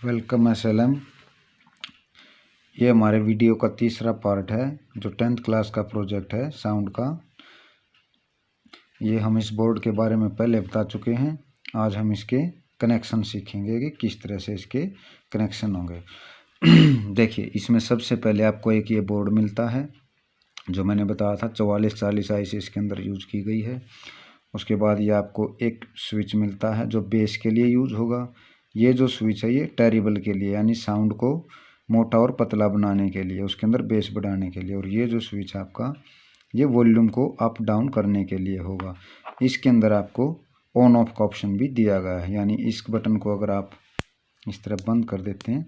Welcome SLM. ये हमारे video का तीसरा पार्ट है जो 10th क्लास का प्रोजेक्ट है साउंड का। ये हम इस बोर्ड के बारे में पहले बता चुके हैं। आज हम इसके कनेक्शन सीखेंगे कि किस तरह से इसके कनेक्शन होंगे। देखिए, इसमें सबसे पहले आपको एक ये बोर्ड मिलता है जो मैंने बताया था 4440 आईसी इसके अंदर यूज की गई है। उसके बाद ये आपको एक स्विच मिलता है जो बेस के लिए यूज होगा। ये जो स्विच है ये टेरिबल के लिए, यानी साउंड को मोटा और पतला बनाने के लिए, उसके अंदर बेस बढ़ाने के लिए। और ये जो स्विच आपका ये वॉल्यूम को अप डाउन करने के लिए होगा। इसके अंदर आपको ऑन ऑफ का ऑप्शन भी दिया गया है, यानी इस बटन को अगर आप इस तरह बंद कर देते हैं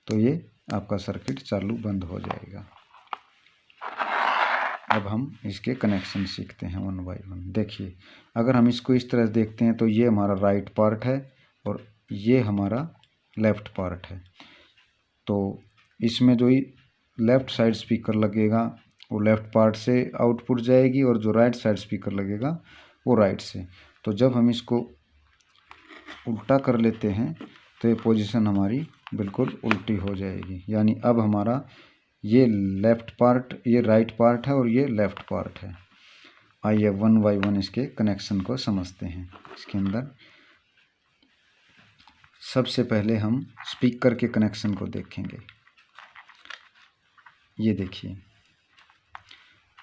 तो ये आपका सर्किट चालू बंद हो जाएगा। अब हम इसके कनेक्शन सीखते हैं वन बाय वन। देखिए, अगर हम इसको इस तरह देखते हैं तो ये हमारा राइट पार्ट है और ये हमारा लेफ़्ट पार्ट है। तो इसमें जो लेफ़्ट साइड स्पीकर लगेगा वो लेफ़्ट पार्ट से आउटपुट जाएगी और जो राइट साइड स्पीकर लगेगा वो राइट से। तो जब हम इसको उल्टा कर लेते हैं तो ये पोजीशन हमारी बिल्कुल उल्टी हो जाएगी, यानी अब हमारा ये लेफ़्ट पार्ट ये राइट पार्ट है और ये लेफ़्ट पार्ट है। आइए वन बाय वन इसके कनेक्शन को समझते हैं। इसके अंदर सबसे पहले हम स्पीकर के कनेक्शन को देखेंगे। ये देखिए,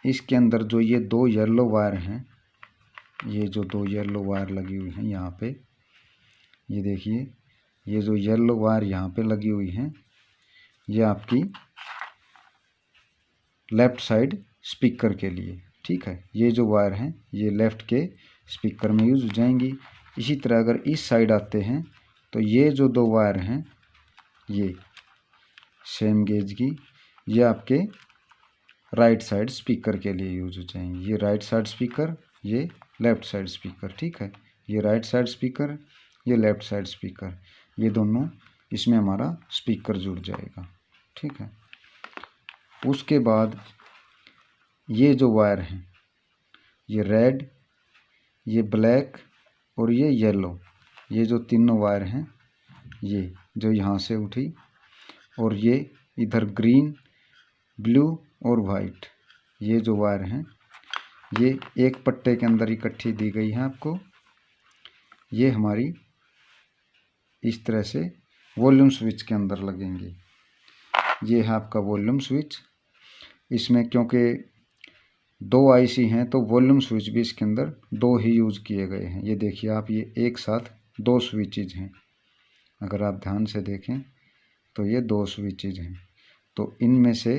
इसके अंदर जो ये दो येलो वायर हैं, ये जो दो येलो वायर लगी हुई हैं यहाँ पे, ये देखिए, ये जो येलो वायर यहाँ पे लगी हुई हैं ये आपकी लेफ़्ट साइड स्पीकर के लिए, ठीक है। ये जो वायर हैं ये लेफ़्ट के स्पीकर में यूज हो जाएंगी। इसी तरह अगर इस साइड आते हैं तो ये जो दो वायर हैं ये सेम गेज की, ये आपके राइट साइड स्पीकर के लिए यूज हो जाएंगी। ये राइट साइड स्पीकर, ये लेफ़्ट साइड स्पीकर, ठीक है। ये राइट साइड स्पीकर, ये लेफ़्ट साइड स्पीकर, ये दोनों इसमें हमारा स्पीकर जुड़ जाएगा, ठीक है। उसके बाद ये जो वायर हैं ये रेड, ये ब्लैक और ये येलो, ये जो तीनों वायर हैं ये जो यहाँ से उठी, और ये इधर ग्रीन, ब्लू और वाइट, ये जो वायर हैं ये एक पट्टे के अंदर इकट्ठी दी गई है आपको। ये हमारी इस तरह से वॉल्यूम स्विच के अंदर लगेंगी। ये है आपका वॉल्यूम स्विच। इसमें क्योंकि दो आईसी हैं तो वॉल्यूम स्विच भी इसके अंदर दो ही यूज किए गए हैं। ये देखिए आप, ये एक साथ दो स्विचेज हैं। अगर आप ध्यान से देखें तो ये दो स्विचेज हैं। तो इनमें से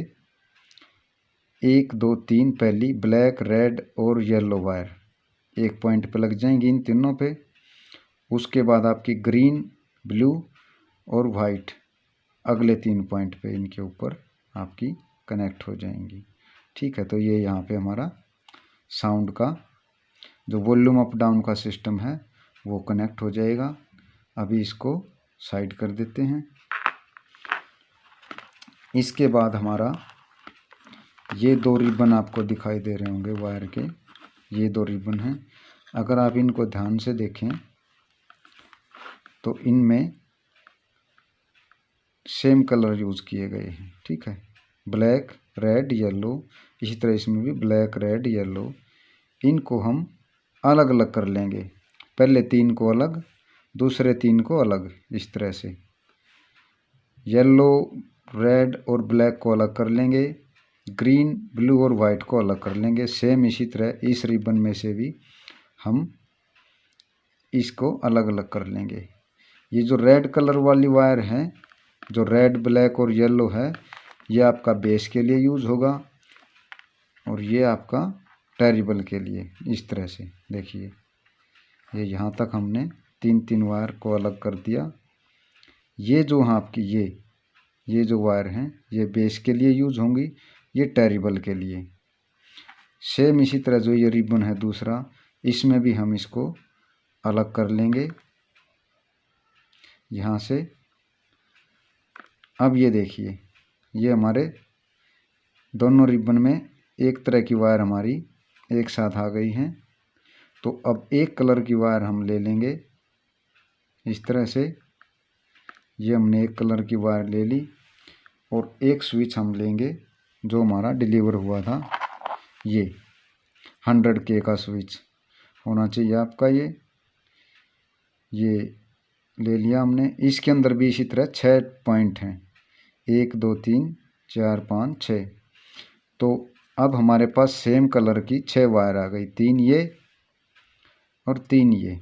1 2 3 पहली ब्लैक, रेड और येलो वायर एक पॉइंट पे लग जाएंगी, इन तीनों पे। उसके बाद आपकी ग्रीन, ब्लू और वाइट अगले 3 पॉइंट पे इनके ऊपर आपकी कनेक्ट हो जाएंगी, ठीक है। तो ये यहाँ पे हमारा साउंड का जो वॉल्यूम अप डाउन का सिस्टम है वो कनेक्ट हो जाएगा। अभी इसको साइड कर देते हैं। इसके बाद हमारा ये दो रिबन आपको दिखाई दे रहे होंगे वायर के, ये दो रिबन हैं। अगर आप इनको ध्यान से देखें तो इनमें सेम कलर यूज़ किए गए हैं, ठीक है। Black, red, yellow. इसी तरह इसमें भी ब्लैक, रेड, येलो। इनको हम अलग अलग कर लेंगे। पहले 3 को अलग, दूसरे 3 को अलग। इस तरह से येलो, रेड और ब्लैक को अलग कर लेंगे। ग्रीन, ब्लू और वाइट को अलग कर लेंगे। सेम इसी तरह इस रिबन में से भी हम इसको अलग अलग कर लेंगे। ये जो रेड कलर वाली वायर है, जो रेड, ब्लैक और येलो है, ये आपका बेस के लिए यूज़ होगा और ये आपका टेरिबल के लिए। इस तरह से देखिए, ये यहाँ तक हमने 3 वायर को अलग कर दिया। ये जो आपकी ये जो वायर हैं ये बेस के लिए यूज़ होंगी, ये टेरिबल के लिए। सेम इसी तरह जो ये रिबन है दूसरा, इसमें भी हम इसको अलग कर लेंगे यहाँ से। अब ये देखिए, ये हमारे दोनों रिबन में एक तरह की वायर हमारी एक साथ आ गई हैं। तो अब एक कलर की वायर हम ले लेंगे इस तरह से, ये हमने एक कलर की वायर ले ली और एक स्विच हम लेंगे जो हमारा डिलीवर हुआ था, ये 100K का स्विच होना चाहिए आपका। ये ले लिया हमने। इसके अंदर भी इसी तरह 6 पॉइंट हैं, 1 2 3 4 5 6। तो अब हमारे पास सेम कलर की 6 वायर आ गई, 3 ये और 3 ये।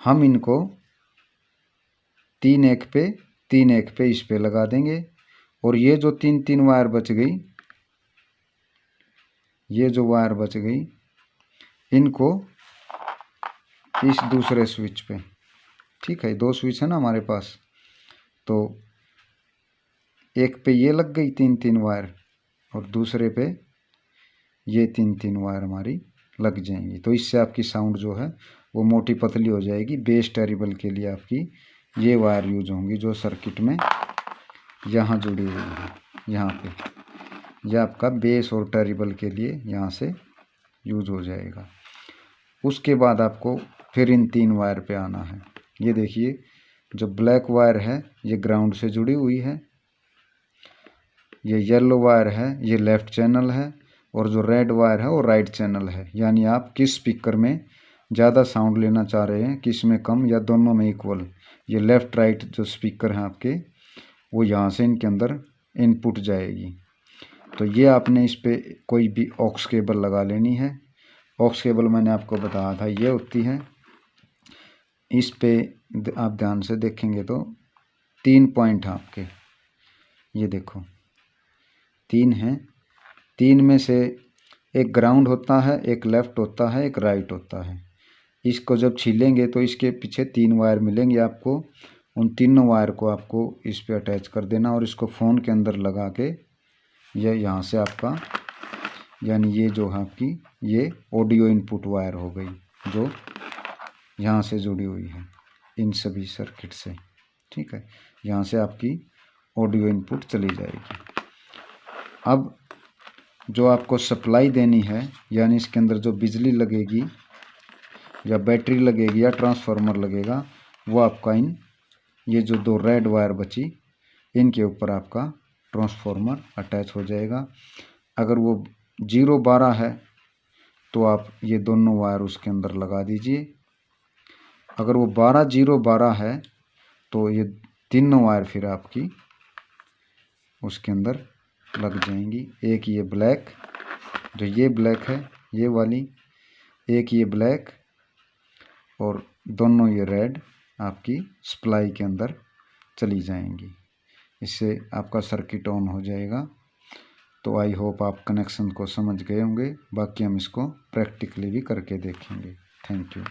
हम इनको 3 एक पे इस पे लगा देंगे और ये जो 3 वायर बच गई, ये जो वायर बच गई इनको इस दूसरे स्विच पे, ठीक है, 2 स्विच है ना हमारे पास, तो एक पे ये लग गई 3 वायर और दूसरे पे ये 3 वायर हमारी लग जाएंगी। तो इससे आपकी साउंड जो है वो मोटी पतली हो जाएगी। बेस टेरिबल के लिए आपकी ये वायर यूज होंगी जो सर्किट में यहाँ जुड़ी हुई है, यहाँ पे। यह आपका बेस और टेरिबल के लिए यहाँ से यूज हो जाएगा। उसके बाद आपको फिर इन 3 वायर पे आना है। ये देखिए जो ब्लैक वायर है ये ग्राउंड से जुड़ी हुई है, ये येलो वायर है ये लेफ़्ट चैनल है और जो रेड वायर है वो राइट चैनल है। यानी आप किस स्पीकर में ज़्यादा साउंड लेना चाह रहे हैं, किस में कम या दोनों में इक्वल, ये लेफ़्ट राइट जो स्पीकर हैं आपके वो यहाँ से इनके अंदर इनपुट जाएगी। तो ये आपने इस पर कोई भी ऑक्स केबल लगा लेनी है। ऑक्स केबल मैंने आपको बताया था ये होती है। इस पे आप ध्यान से देखेंगे तो 3 पॉइंट हैं आपके, ये देखो 3 हैं। 3 में से एक ग्राउंड होता है, एक लेफ़्ट होता है, एक राइट होता है। इसको जब छीलेंगे तो इसके पीछे 3 वायर मिलेंगे आपको। उन 3 वायर को आपको इस पे अटैच कर देना और इसको फ़ोन के अंदर लगा के यह यहाँ से आपका, यानी ये जो है आपकी ये ऑडियो इनपुट वायर हो गई जो यहाँ से जुड़ी हुई है इन सभी सर्किट से, ठीक है। यहाँ से आपकी ऑडियो इनपुट चली जाएगी। अब जो आपको सप्लाई देनी है, यानी इसके अंदर जो बिजली लगेगी या बैटरी लगेगी या ट्रांसफार्मर लगेगा, वो आपका इन ये जो 2 रेड वायर बची इनके ऊपर आपका ट्रांसफार्मर अटैच हो जाएगा। अगर वो 0-12 है तो आप ये दोनों वायर उसके अंदर लगा दीजिए। अगर वो 12-0-12 है तो ये 3 वायर फिर आपकी उसके अंदर लग जाएंगी। एक ये ब्लैक, जो ये ब्लैक है ये वाली, एक ये ब्लैक और दोनों ये रेड आपकी सप्लाई के अंदर चली जाएंगी। इससे आपका सर्किट ऑन हो जाएगा। तो आई होप आप कनेक्शन को समझ गए होंगे। बाकी हम इसको प्रैक्टिकली भी करके देखेंगे। Thank you.